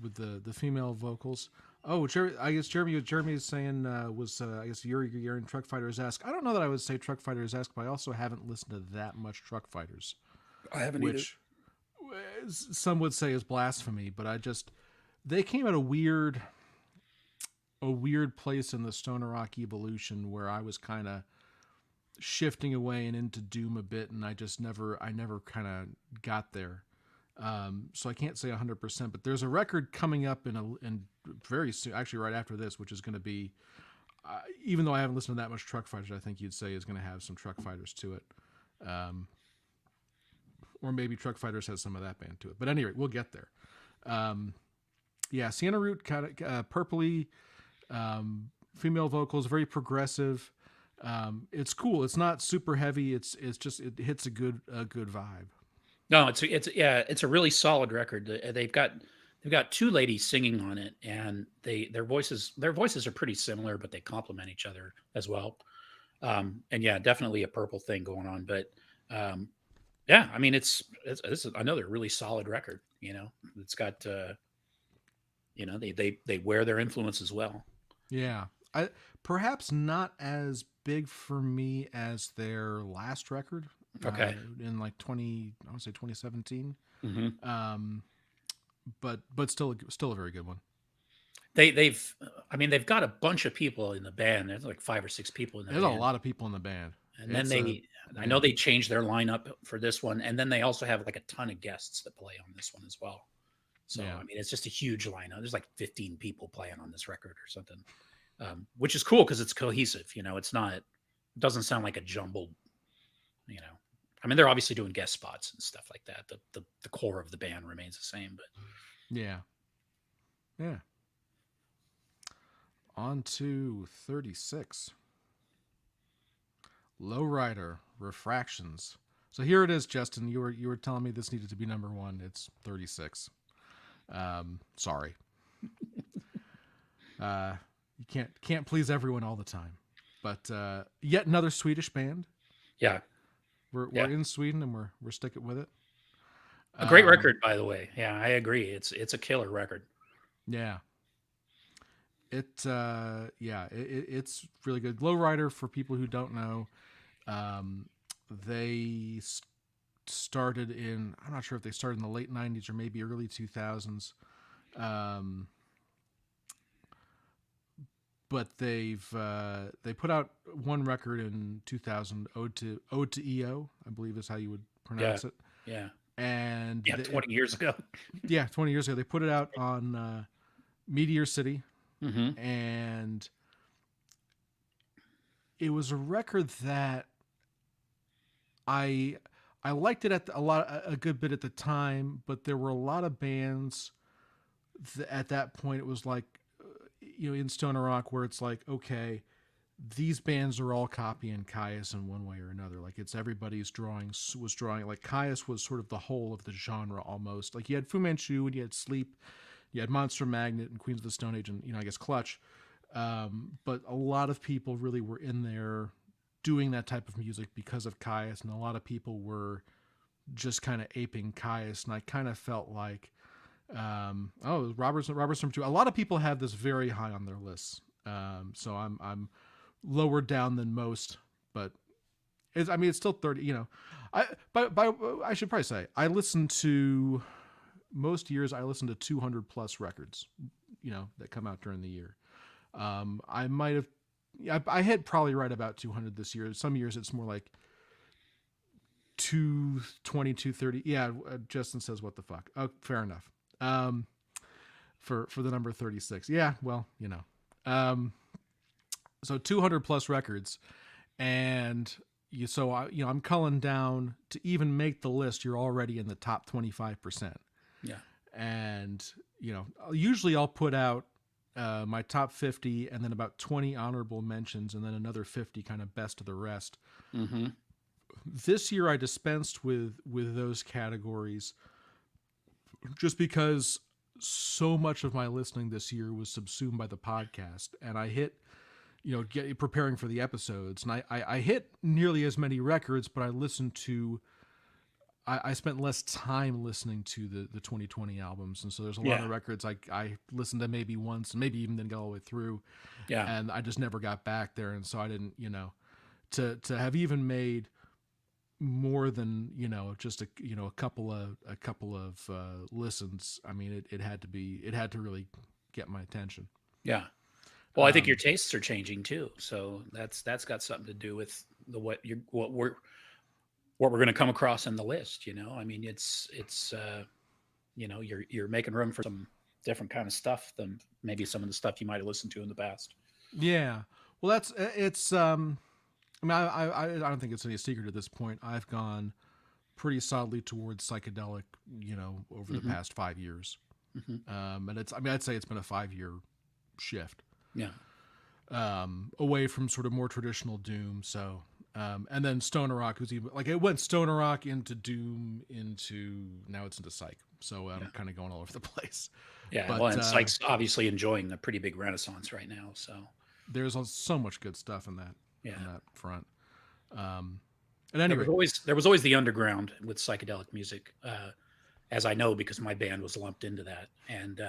With the female vocals. Oh, I guess Jeremy is saying I guess Yuri Gagarin Truck Fighters-esque. I don't know that I would say Truck Fighters-esque, but I also haven't listened to that much Truck Fighters. I haven't which some would say is blasphemy, but they came at a weird place in the stoner rock evolution where I was kind of shifting away and into doom a bit, and I never kind of got there. So I can't say 100%, but there's a record coming up in very soon, actually right after this, which is going to be, even though I haven't listened to that much Truck Fighters, I think you'd say is going to have some Truck Fighters to it. Or maybe Truck Fighters has some of that band to it. But anyway, we'll get there. Siena Root, kind of purpley, female vocals, very progressive. It's cool. It's not super heavy. It hits a good vibe. No, it's a really solid record. They've got 2 ladies singing on it, and their voices are pretty similar, but they complement each other as well. And definitely a purple thing going on. But I mean, this is another really solid record. It's got You know, they wear their influence as well. Yeah. Perhaps not as big for me as their last record. Okay. In like I would say 2017. Mm-hmm. But still a very good one. They've got a bunch of people in the band. There's like 5 or 6 people in the There's band. a lot of people in the band. And then I know they changed their lineup for this one, and then they also have like a ton of guests that play on this one as well. So I mean, it's just a huge lineup. There's like 15 people playing on this record or something, which is cool because it's cohesive. You know, it doesn't sound like a jumbled. You know, I mean, they're obviously doing guest spots and stuff like that. The core of the band remains the same, but yeah. On to 36. Lowrider, Refractions. So here it is, Justin. You were telling me this needed to be number 1. It's 36. Sorry. You can't please everyone all the time. But yet another Swedish band. Yeah. We're in Sweden and we're sticking with it. A great record, by the way. Yeah, I agree. It's a killer record. Yeah. It's really good. Lowrider, for people who don't know, they started in, I'm not sure if they started in the late 90s or maybe early 2000s. But they put out one record in 2000, Ode to EO, I believe is how you would pronounce it. Yeah. And 20 years ago. Yeah, 20 years ago. They put it out on Meteor City. Mm-hmm. And it was a record that I liked it a good bit at the time, but there were a lot of bands at that point. It was like, in stoner rock, where it's like, okay, these bands are all copying Caius in one way or another. Like, it's everybody's was drawing. Like, Caius was sort of the whole of the genre almost. Like, you had Fu Manchu and you had Sleep, you had Monster Magnet and Queens of the Stone Age and, I guess Clutch. But a lot of people really were in there doing that type of music because of Caius, and a lot of people were just kind of aping Caius. And I kind of felt like, Robert's number 2. A lot of people have this very high on their lists. So I'm lower down than most, but it's still 30, I should probably say, most years I listen to 200 plus records, that come out during the year. I hit probably right about 200 this year. Some years it's more like 220, 230. Yeah. Justin says, what the fuck? Oh, fair enough. For the number 36. Yeah. Well, so 200 plus records, and I'm culling down to even make the list. You're already in the top 25%. Yeah. And, usually I'll put out my top 50 and then about 20 honorable mentions and then another 50 kind of best of the rest. Mm-hmm. This year I dispensed with those categories just because so much of my listening this year was subsumed by the podcast, and I hit, preparing for the episodes, and I hit nearly as many records, but I spent less time listening to the 2020 albums. And so there's a lot of records I listened to maybe once and maybe even didn't go all the way through. Yeah. And I just never got back there. And so I didn't, to have even made more than, just a couple of listens. I mean, it had to really get my attention. Yeah. Well, I think your tastes are changing too. So that's got something to do with what we're going to come across in the list. I mean, it's you're making room for some different kind of stuff than maybe some of the stuff you might have listened to in the past. Yeah. Well, I don't think it's any secret at this point. I've gone pretty solidly towards psychedelic, over the past 5 years. Mm-hmm. And I'd say it's been a 5-year shift. Yeah. Away from sort of more traditional doom. So, and then stoner rock was even like, it went stoner rock into doom now it's into psych. So I'm kind of going all over the place. Yeah. But, and psych's obviously enjoying a pretty big renaissance right now. So there's so much good stuff in that. Yeah. On that front. And anyway, there was always the underground with psychedelic music, as I know, because my band was lumped into that. And,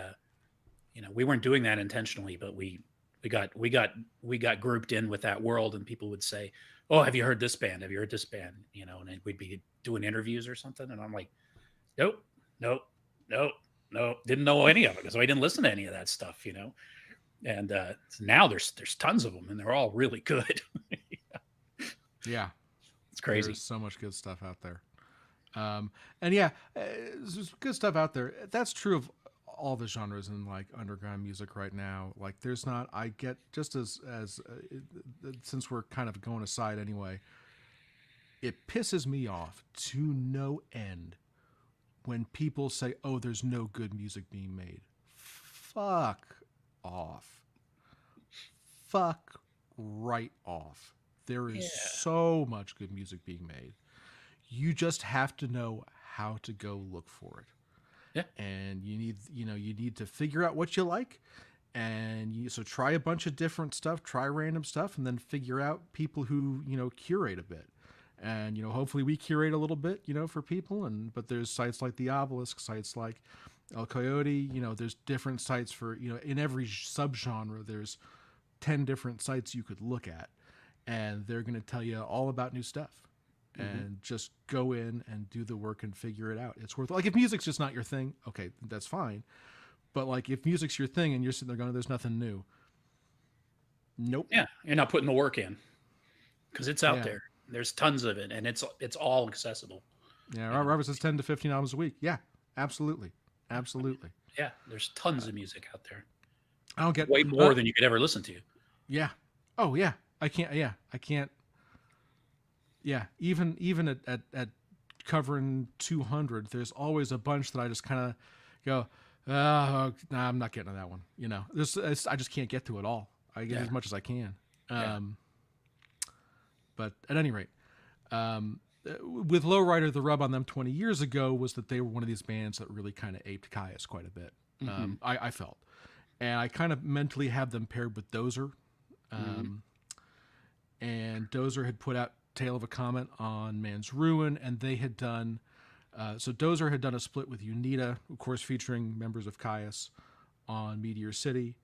we weren't doing that intentionally, but we got grouped in with that world, and people would say, "Oh, have you heard this band? Have you heard this band?" And then we'd be doing interviews or something, and I'm like, "Nope, nope, nope, nope." Didn't know any of it because I didn't listen to any of that stuff. And so now there's tons of them, and they're all really good. Yeah, it's crazy. There's so much good stuff out there. And yeah, there's good stuff out there. That's true of all the genres in like underground music right now. Like there's not, I get just as since we're kind of going aside anyway, it pisses me off to no end when people say, oh, there's no good music being made. Fuck off. Fuck right off. There is so much good music being made. You just have to know how to go look for it. Yeah. And you need to figure out what you like. And so try a bunch of different stuff, try random stuff, and then figure out people who, curate a bit. And, hopefully we curate a little bit, for people. But there's sites like the Obelisk, sites like El Coyote, there's different sites for, in every subgenre, there's 10 different sites you could look at. And they're going to tell you all about new stuff. And just go in and do the work and figure it out. It's worth it. Like if music's just not your thing, okay, that's fine. But like if music's your thing and you're sitting there going, there's nothing new. Nope. Yeah, you're not putting the work in because it's out there. There's tons of it, and it's all accessible. Yeah, Robert says 10 to 15 albums a week. Yeah, absolutely. Yeah, there's tons of music out there. I don't get way more than you could ever listen to. Yeah. Oh yeah. I can't. Yeah, even at covering 200, there's always a bunch that I just kind of go, nah, I'm not getting to that one. I just can't get to it all. I get as much as I can. But at any rate, with Lowrider, the rub on them 20 years ago was that they were one of these bands that really kind of aped Caius quite a bit. I felt. And I kind of mentally had them paired with Dozer. And Dozer had put out Tale of a Comet on Man's Ruin, and they had done so Dozer had done a split with Unita, of course featuring members of Caius, on Meteor City.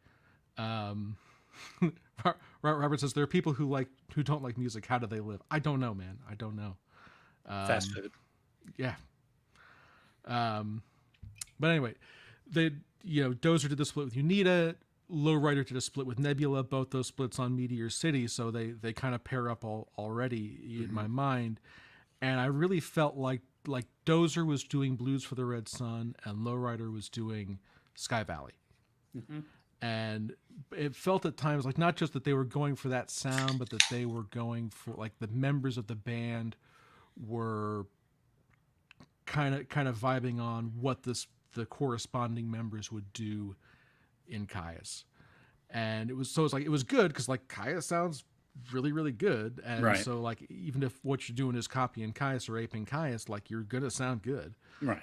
Robert says there are people who don't like music. How do they live? I don't know, man. I don't know. Fast food. Yeah. But anyway, Dozer did the split with Unita. Lowrider did a split with Nebula, both those splits on Meteor City, so they kind of pair up already in my mind. And I really felt like Dozer was doing Blues for the Red Sun and Lowrider was doing Sky Valley. And it felt at times like not just that they were going for that sound, but that they were going for like the members of the band were kind of vibing on what the corresponding members would do in Caius. And it was good because like Caius sounds really, really good. And so like even if what you're doing is copying Caius or aping Caius, like you're gonna sound good. Right.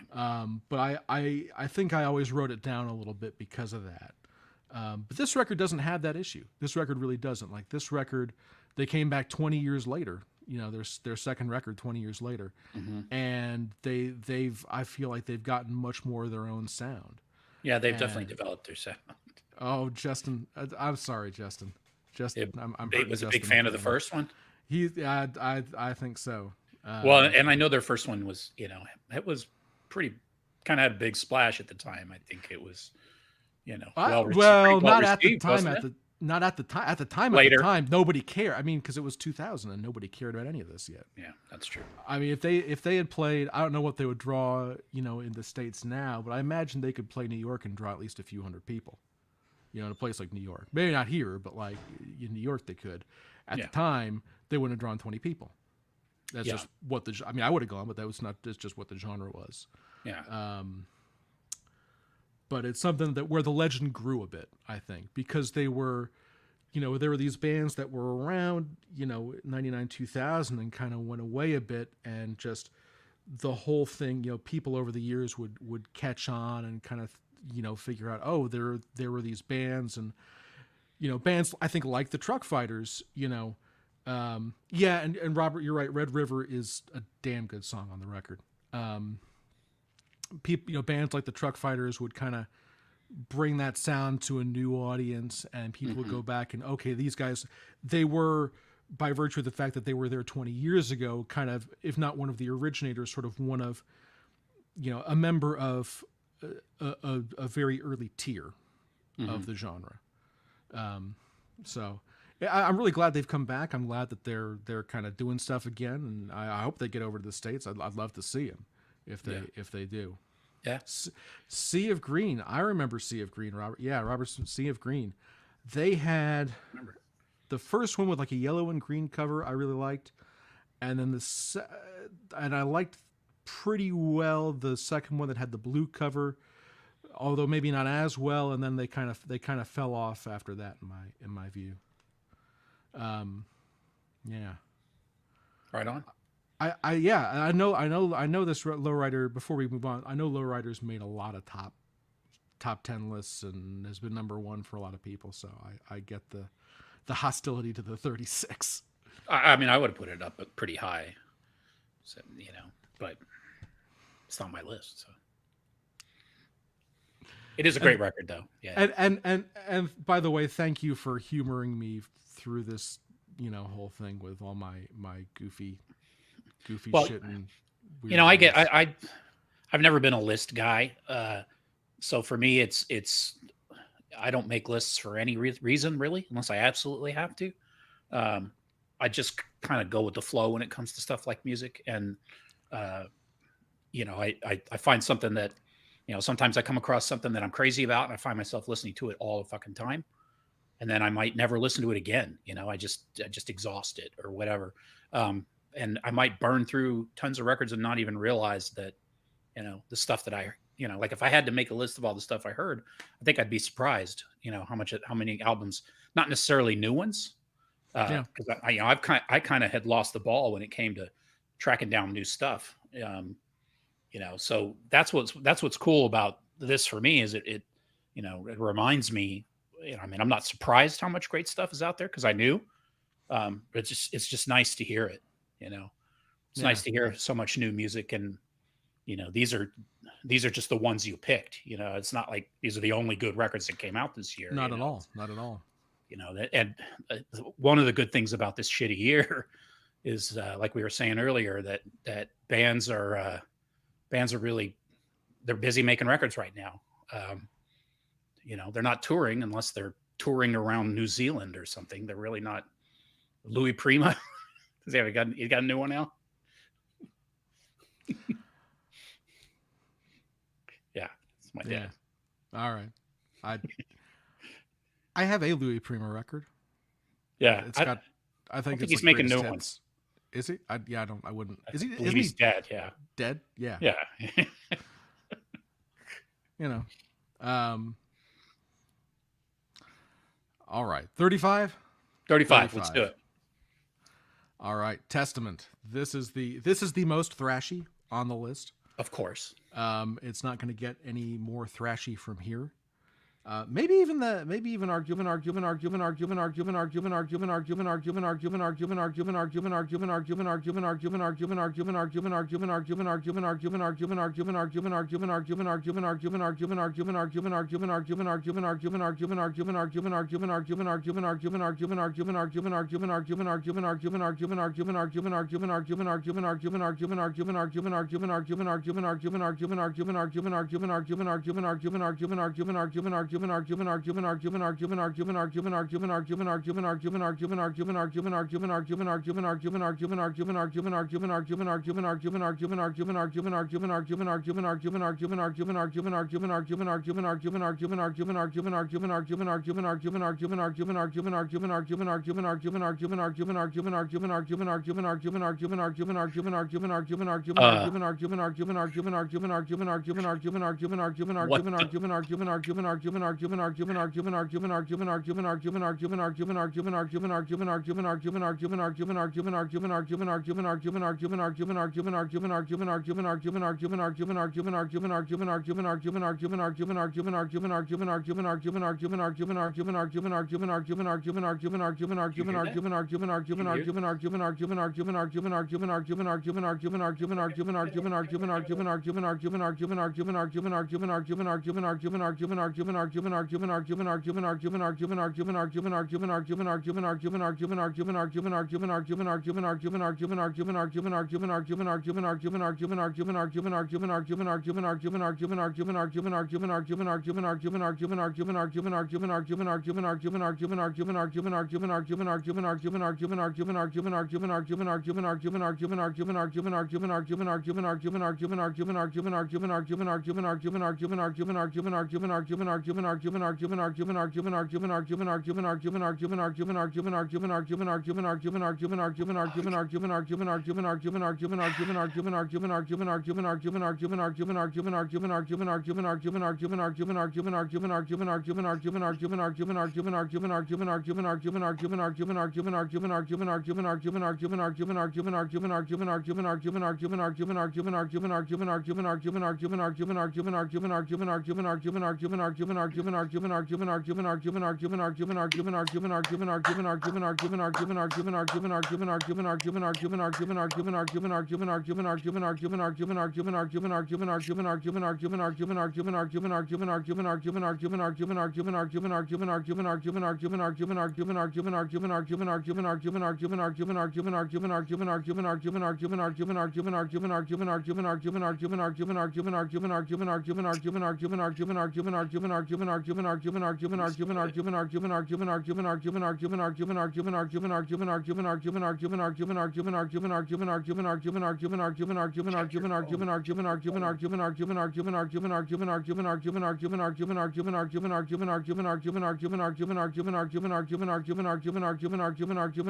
But I think I always wrote it down a little bit because of that. But this record doesn't have that issue. This record really doesn't. Like this record, they came back 20 years later, their second record 20 years later. And I feel like they've gotten much more of their own sound. Yeah, they've definitely developed their sound. Oh, Justin, I'm sorry, Justin. I'm was a big fan of the first one. I think so. Well, and I know their first one was, it was pretty, kind of had a big splash at the time. I think it was, not at the time. Not at the time. At the time, later. At the time, nobody cared. I mean, because it was 2000 and nobody cared about any of this yet. Yeah, that's true. I mean, if they had played, I don't know what they would draw, in the States now, but I imagine they could play New York and draw at least a few hundred people. In a place like New York. Maybe not here, but like in New York they could. At the time, they wouldn't have drawn 20 people. That's just what I would have gone, but that's just what the genre was. Yeah. But it's something where the legend grew a bit, I think, because they were, there were these bands that were around, 99, 2000 and kind of went away a bit, and just the whole thing, people over the years would catch on and kind of, figure out, oh, there were these bands, and, bands, I think, like the Truck Fighters, and Robert, you're right. Red River is a damn good song on the record. People, bands like the Truck Fighters would kind of bring that sound to a new audience, and people would go back and, okay, these guys, they were, by virtue of the fact that they were there 20 years ago, kind of, if not one of the originators, sort of one of, a member of a very early tier of the genre. So I'm really glad they've come back. I'm glad that they're kind of doing stuff again, and I hope they get over to the States. I'd love to see them if they do. Yeah. Sea of Green. I remember Sea of Green, Robert. Yeah, Robert's Sea of Green. They had the first one with like a yellow and green cover I really liked. And then and I liked pretty well the second one that had the blue cover, although maybe not as well. And then they kind of fell off after that in my view. Yeah. Right on. I know this Lowrider. Before we move on, I know Lowrider's made a lot of top 10 lists and has been number one for a lot of people. So I get the hostility to the 36. I mean, I would have put it up pretty high, so, but it's not my list. So it is a great record, though. Yeah. And by the way, thank you for humoring me through this, whole thing with all my goofy shit and weird I've never been a list guy, so for me it's I don't make lists for any reason really, unless I absolutely have to. I just kind of go with the flow when it comes to stuff like music, and I find something that sometimes I come across something that I'm crazy about, and I find myself listening to it all the fucking time, and then I might never listen to it again. I just exhaust it or whatever. And I might burn through tons of records and not even realize that, the stuff that like if I had to make a list of all the stuff I heard, I think I'd be surprised, how many albums, not necessarily new ones. Because I kind of had lost the ball when it came to tracking down new stuff. So that's what's cool about this for me is it reminds me, I'm not surprised how much great stuff is out there because I knew, but it's just nice to hear it. It's nice to hear so much new music, and these are just the ones you picked. It's not like these are the only good records that came out this year. Not at all. And one of the good things about this shitty year is, like we were saying earlier, that bands are really, they're busy making records right now. They're not touring unless they're touring around New Zealand or something. They're really not. Louis Prima. You got a new one now? Yeah, it's my dad. Yeah. All right. I have a Louis Prima record. Yeah, I think he's making new ones. Is he? I wouldn't. Is he? He's dead. Yeah. Dead. Yeah. Yeah. All right. 35. 35. Let's do it. All right, Testament. This is the most thrashy on the list. Of course. It's not going to get any more thrashy from here. Maybe even argument.